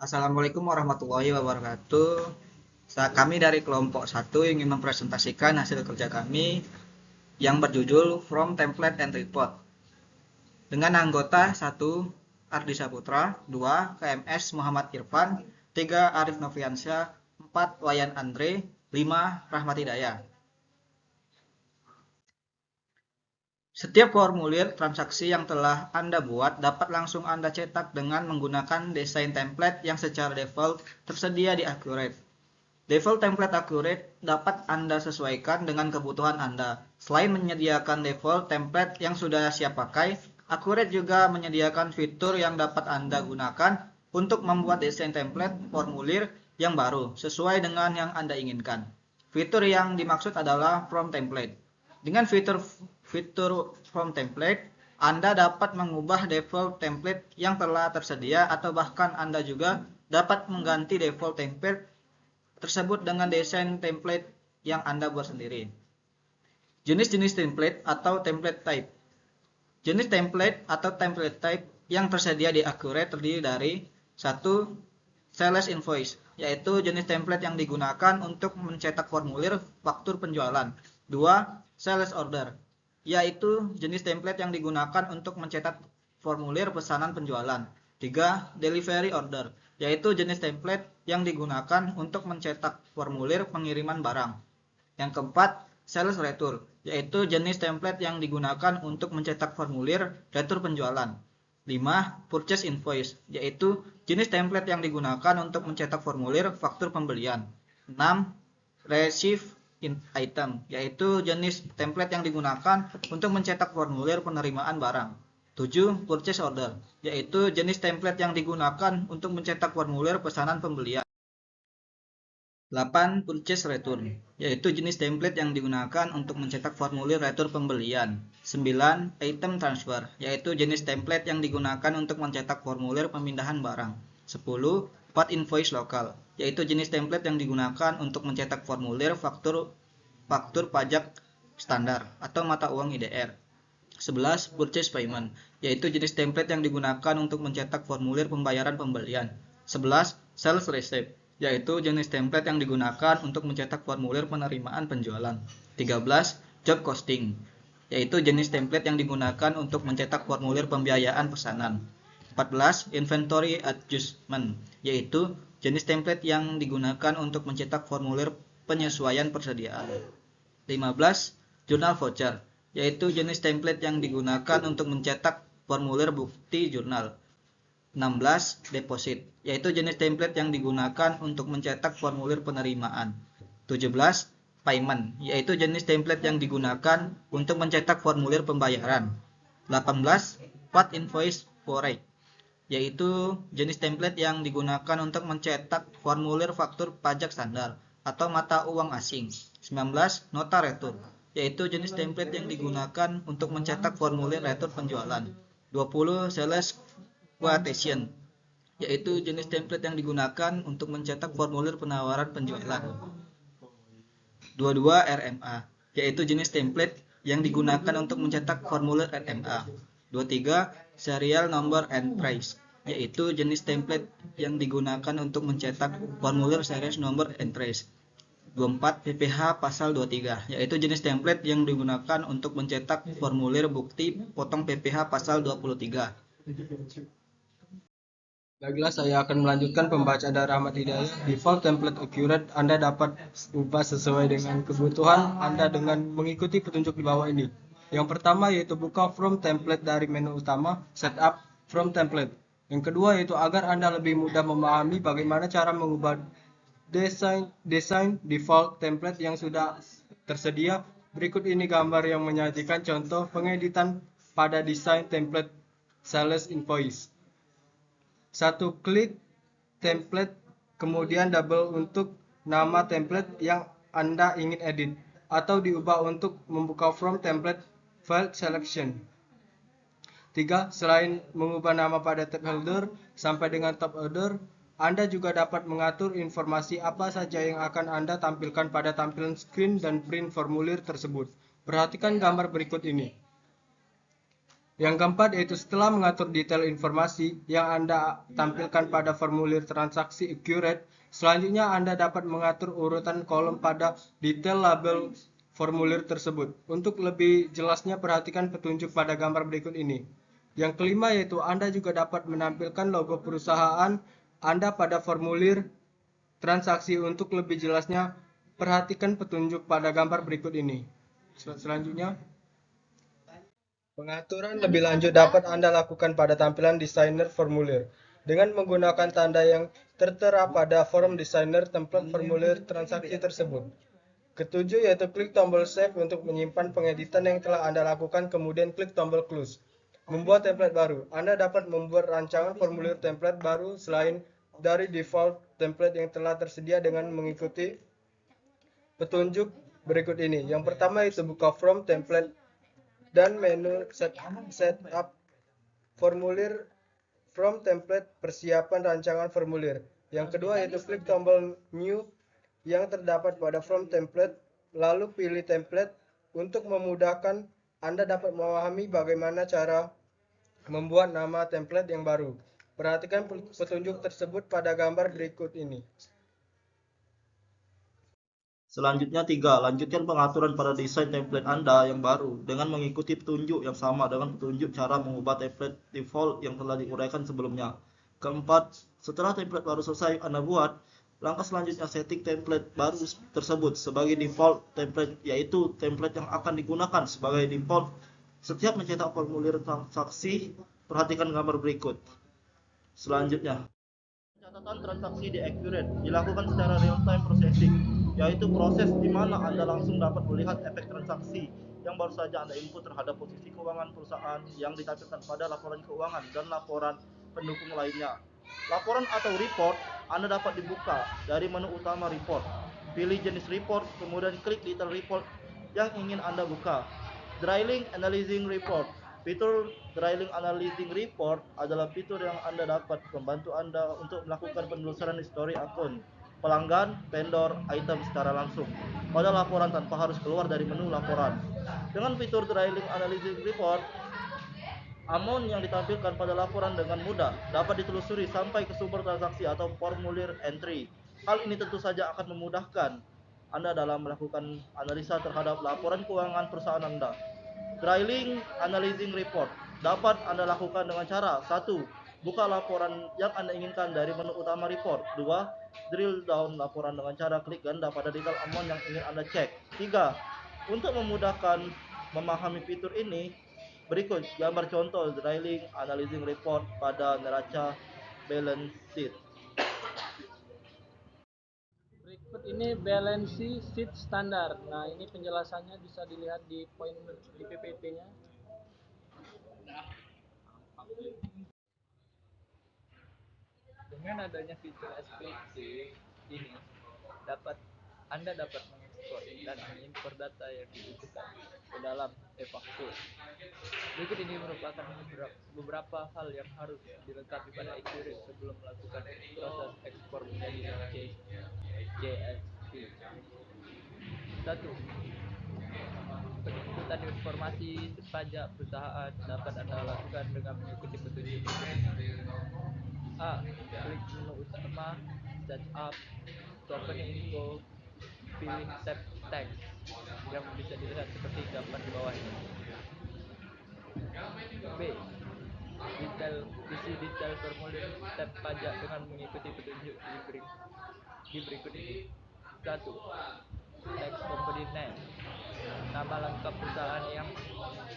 Assalamualaikum warahmatullahi wabarakatuh. Kami dari kelompok 1 ingin mempresentasikan hasil kerja kami yang berjudul From Template and Report. Dengan anggota 1 Ardi Saputra, 2 KMS Muhammad Irfan, 3 Arif Noviansyah, 4 Wayan Andre, 5 Rahmat Hidayah. Setiap formulir transaksi yang telah Anda buat dapat langsung Anda cetak dengan menggunakan desain template yang secara default tersedia di Accurate. Default template Accurate dapat Anda sesuaikan dengan kebutuhan Anda. Selain menyediakan default template yang sudah siap pakai, Accurate juga menyediakan fitur yang dapat Anda gunakan untuk membuat desain template formulir yang baru sesuai dengan yang Anda inginkan. Fitur yang dimaksud adalah From Template. Dengan fitur From Template, Anda dapat mengubah default template yang telah tersedia atau bahkan Anda juga dapat mengganti default template tersebut dengan desain template yang Anda buat sendiri. Jenis-jenis template atau template type. Jenis template atau template type yang tersedia di Accurate terdiri dari 1. Sales invoice, yaitu jenis template yang digunakan untuk mencetak formulir faktur penjualan. 2. Sales order, yaitu jenis template yang digunakan untuk mencetak formulir pesanan penjualan. 3. Delivery order, yaitu jenis template yang digunakan untuk mencetak formulir pengiriman barang. Yang keempat, sales return, yaitu jenis template yang digunakan untuk mencetak formulir retur penjualan. 5. Purchase invoice, yaitu jenis template yang digunakan untuk mencetak formulir faktur pembelian. 6. Receive item, yaitu jenis template yang digunakan untuk mencetak formulir penerimaan barang. 7. Purchase order, yaitu jenis template yang digunakan untuk mencetak formulir pesanan pembelian. 8. Purchase return, yaitu jenis template yang digunakan untuk mencetak formulir retur pembelian. 9. Item transfer, yaitu jenis template yang digunakan untuk mencetak formulir pemindahan barang. 10. Part invoice lokal, yaitu jenis template yang digunakan untuk mencetak formulir faktur pajak standar atau mata uang IDR. 11. Purchase payment, yaitu jenis template yang digunakan untuk mencetak formulir pembayaran pembelian. 11. Sales receipt, yaitu jenis template yang digunakan untuk mencetak formulir penerimaan penjualan. 13. Job costing, yaitu jenis template yang digunakan untuk mencetak formulir pembiayaan pesanan. 14. Inventory adjustment, yaitu jenis template yang digunakan untuk mencetak formulir penyesuaian persediaan. 15. Jurnal voucher, yaitu jenis template yang digunakan untuk mencetak formulir bukti jurnal. 16. Deposit, yaitu jenis template yang digunakan untuk mencetak formulir penerimaan. 17. Payment, yaitu jenis template yang digunakan untuk mencetak formulir pembayaran. 18. Part invoice forex, yaitu jenis template yang digunakan untuk mencetak formulir faktur pajak standar atau mata uang asing. 19. Nota retur, yaitu jenis template yang digunakan untuk mencetak formulir retur penjualan. 20. Sales quotation, yaitu jenis template yang digunakan untuk mencetak formulir penawaran penjualan. 22. RMA, yaitu jenis template yang digunakan untuk mencetak formulir RMA. 23. Serial number and price, yaitu jenis template yang digunakan untuk mencetak formulir series number and price. 24. PPH pasal 23, yaitu jenis template yang digunakan untuk mencetak formulir bukti potong PPH pasal 23. Baiklah, saya akan melanjutkan pembacaan dari Rahmat Hidayah. Default template Accurate Anda dapat ubah sesuai dengan kebutuhan Anda dengan mengikuti petunjuk di bawah ini. Yang pertama yaitu buka From Template dari menu utama, Setup From Template. Yang kedua yaitu agar Anda lebih mudah memahami bagaimana cara mengubah desain default template yang sudah tersedia. Berikut ini gambar yang menyajikan contoh pengeditan pada desain template sales invoice. 1. Klik template, kemudian double untuk nama template yang Anda ingin edit, atau diubah untuk membuka From Template File Selection. 3. Selain mengubah nama pada tab header sampai dengan top header, Anda juga dapat mengatur informasi apa saja yang akan Anda tampilkan pada tampilan screen dan print formulir tersebut. Perhatikan gambar berikut ini. Yang keempat yaitu setelah mengatur detail informasi yang Anda tampilkan pada formulir transaksi Accurate, selanjutnya Anda dapat mengatur urutan kolom pada detail label formulir tersebut. Untuk lebih jelasnya perhatikan petunjuk pada gambar berikut ini. Yang kelima yaitu Anda juga dapat menampilkan logo perusahaan Anda pada formulir transaksi. Untuk lebih jelasnya perhatikan petunjuk pada gambar berikut ini. Selanjutnya, pengaturan lebih lanjut dapat Anda lakukan pada tampilan desainer formulir dengan menggunakan tanda yang tertera pada form desainer template formulir transaksi tersebut. Ketujuh yaitu klik tombol save untuk menyimpan pengeditan yang telah Anda lakukan, kemudian klik tombol close. Membuat template baru. Anda dapat membuat rancangan formulir template baru selain dari default template yang telah tersedia dengan mengikuti petunjuk berikut ini. Yang pertama itu buka from template dan menu setup formulir from template persiapan rancangan formulir. Yang kedua yaitu klik tombol new yang terdapat pada from template, lalu pilih template. Untuk memudahkan Anda dapat memahami bagaimana cara membuat nama template yang baru. Perhatikan petunjuk tersebut pada gambar berikut ini. Selanjutnya 3. Lanjutkan pengaturan pada desain template Anda yang baru dengan mengikuti petunjuk yang sama dengan petunjuk cara mengubah template default yang telah diuraikan sebelumnya. Keempat, setelah template baru selesai Anda buat, langkah selanjutnya setting template baru tersebut sebagai default template, yaitu template yang akan digunakan sebagai default setiap mencetak formulir transaksi. Perhatikan gambar berikut. Selanjutnya, catatan transaksi di Accurate dilakukan secara real-time processing, yaitu proses di mana Anda langsung dapat melihat efek transaksi yang baru saja Anda input terhadap posisi keuangan perusahaan yang ditampilkan pada laporan keuangan dan laporan pendukung lainnya. Laporan atau report Anda dapat dibuka dari menu utama report. Pilih jenis report, kemudian klik detail report yang ingin Anda buka. Drilling Analyzing Report. Fitur Drilling Analyzing Report adalah fitur yang Anda dapat membantu Anda untuk melakukan penelusuran histori akun, pelanggan, vendor, item secara langsung pada laporan tanpa harus keluar dari menu laporan. Dengan fitur Drilling Analyzing Report, amount yang ditampilkan pada laporan dengan mudah dapat ditelusuri sampai ke sumber transaksi atau formulir entry. Hal ini tentu saja akan memudahkan Anda dalam melakukan analisa terhadap laporan keuangan perusahaan Anda. Drilling Analyzing Report dapat Anda lakukan dengan cara 1. Buka laporan yang Anda inginkan dari menu utama report. 2. Drill down laporan dengan cara klik ganda pada detail amount yang ingin Anda cek. 3. Untuk memudahkan memahami fitur ini, berikut gambar contoh Drilling Analyzing Report pada neraca balance sheet. Berikut ini balance sheet standar. Nah, ini penjelasannya bisa dilihat di poin di PPT-nya. Dengan adanya fitur SPC ini, Anda dapat mengekspor dan mengimpor data yang dibutuhkan ke dalam e-faktur. Berikut ini merupakan beberapa hal yang harus dilengkapi pada Accurate sebelum melakukan proses ekspor menjadi JSP. 1. Penginputan informasi pajak perusahaan dapat Anda lakukan dengan mengikuti petunjuk A. Klik menu utama, setup, company info, pilih tab text yang bisa dilihat seperti gambar di bawah ini. B. Isi detail formulir tab pajak dengan mengikuti petunjuk di berikut ini. 1. Text company name, nama lengkap perusahaan yang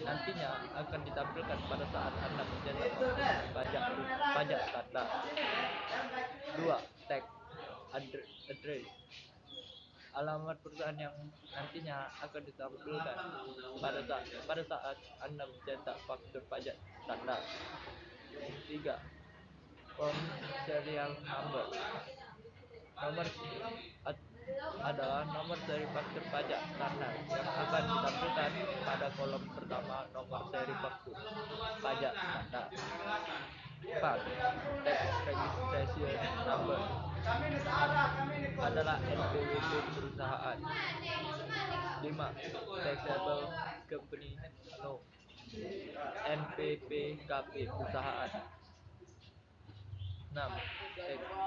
nantinya akan ditampilkan pada saat Anda mencetak pajak standar. 2. Teks address, alamat perusahaan yang nantinya akan ditampilkan pada saat Anda mencetak faktur pajak standar. 3. Form serial number, nomor adalah nomor seri faktur pajak standar yang akan ditampilkan pada kolom pertama nomor seri faktur pajak standar. 4. Tax registration number adalah NPWP perusahaan. 5. Taxable company no NPPKP perusahaan. 6.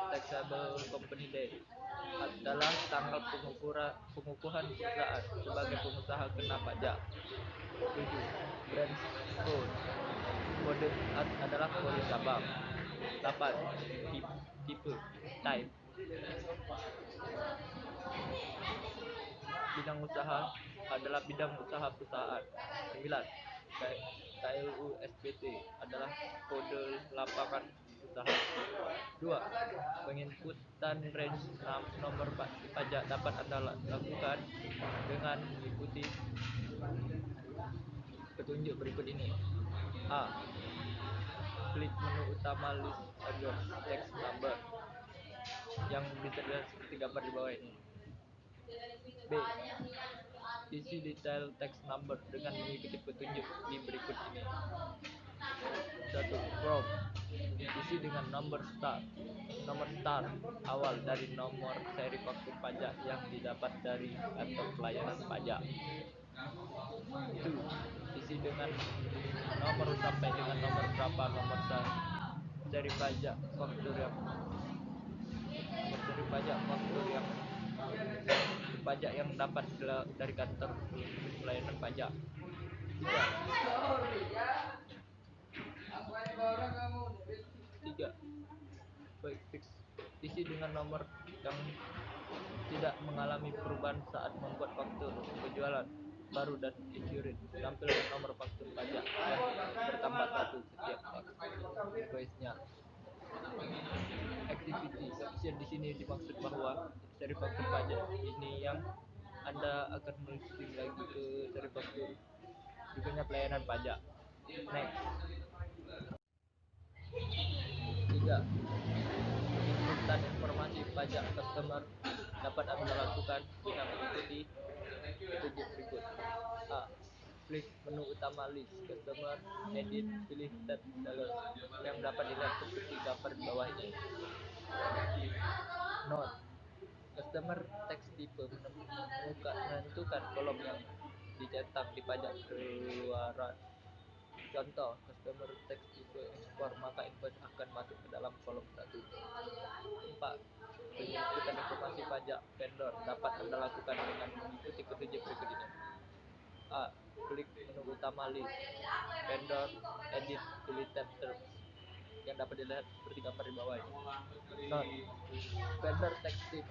Taxable Company Day adalah tanggal pengukuhan perusahaan sebagai pengusaha kena pajak. 7. Branch Code kode adalah kode cabang. 8. Tipe type. Bidang usaha adalah bidang usaha perusahaan. 9. KLU SPT adalah kode lapangan usaha. 2. Penginputan range nomor pajak dapat Anda lakukan dengan mengikuti petunjuk berikut ini. A. Klik menu utama list under tax number yang terlihat seperti gambar di bawah ini. B. Isi detail tax number dengan mengikuti petunjuk di berikut ini. 1. From isi dengan nomor start awal dari nomor seri faktur pajak yang didapat dari kantor pelayanan pajak. 2. Isi dengan nomor sampai dengan nomor berapa nomor seri pajak faktur yang dapat dari kantor pelayanan pajak. 3. Fix isi dengan nomor yang tidak mengalami perubahan saat membuat faktur penjualan baru dan accurate. Tampilkan nomor faktur pajak yang bertambah 1 setiap invoice-nya. Activity caption di sini dimaksud bahwa seri faktur pajak ini yang Anda akan melisting lagi ke seri faktur berikutnya pelayanan pajak. Next. 3. Inputan informasi pajak customer dapat Anda lakukan dengan mengikuti petunjuk berikut. A. Klik menu utama list customer, edit, pilih tab seller yang dapat dilihat seperti gambar di bawah ini. Note: customer tax type menentukan kolom yang dicetak di pajak keluaran. Contoh, customer tax type ekspor, maka invoice akan masuk ke dalam kolom 1. 4. Penginputan informasi pajak vendor dapat Anda lakukan dengan mengikuti petunjuk berikut ini. A. Klik menu utama list vendor, edit, pilih tab terms yang dapat dilihat seperti gambar di bawah ini. Note: vendor tax type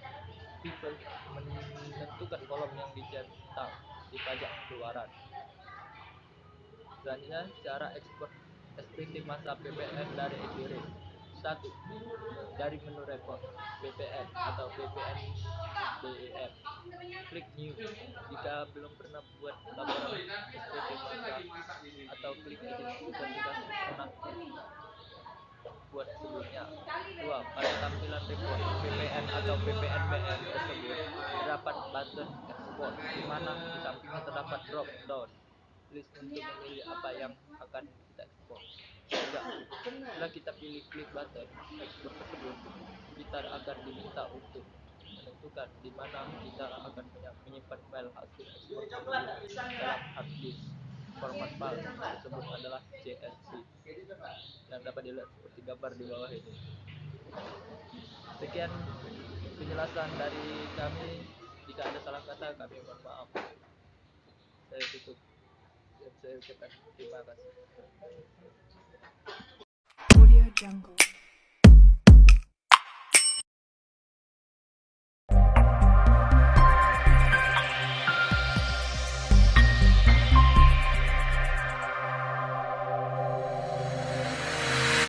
menentukan kolom yang dicetak di pajak keluaran. Selanjutnya, cara ekspor SPT masa PPN dari accurate. 1. Dari menu report PPN atau PPN BEM. Klik new jika belum pernah buat laporan SPT masa atau klik edit jika sudah pernah buat sebelumnya. 2. Pada tampilan report PPN atau PPN BM tersebut terdapat button export di mana di sampingnya terdapat drop down list untuk memilih apa yang akan kita ekspor. 3. Setelah kita pilih klik button ekspor tersebut, kita akan diminta untuk menentukan di mana kita akan menyimpan file hasil ekspor tersebut dalam hard disk. Format file tersebut adalah CSV yang dapat dilihat seperti gambar di bawah ini. Sekian penjelasan dari kami. Jika ada salah kata, kami mohon maaf. Saya tutup dan saya ucapkan terima kasih. Audio Jungle.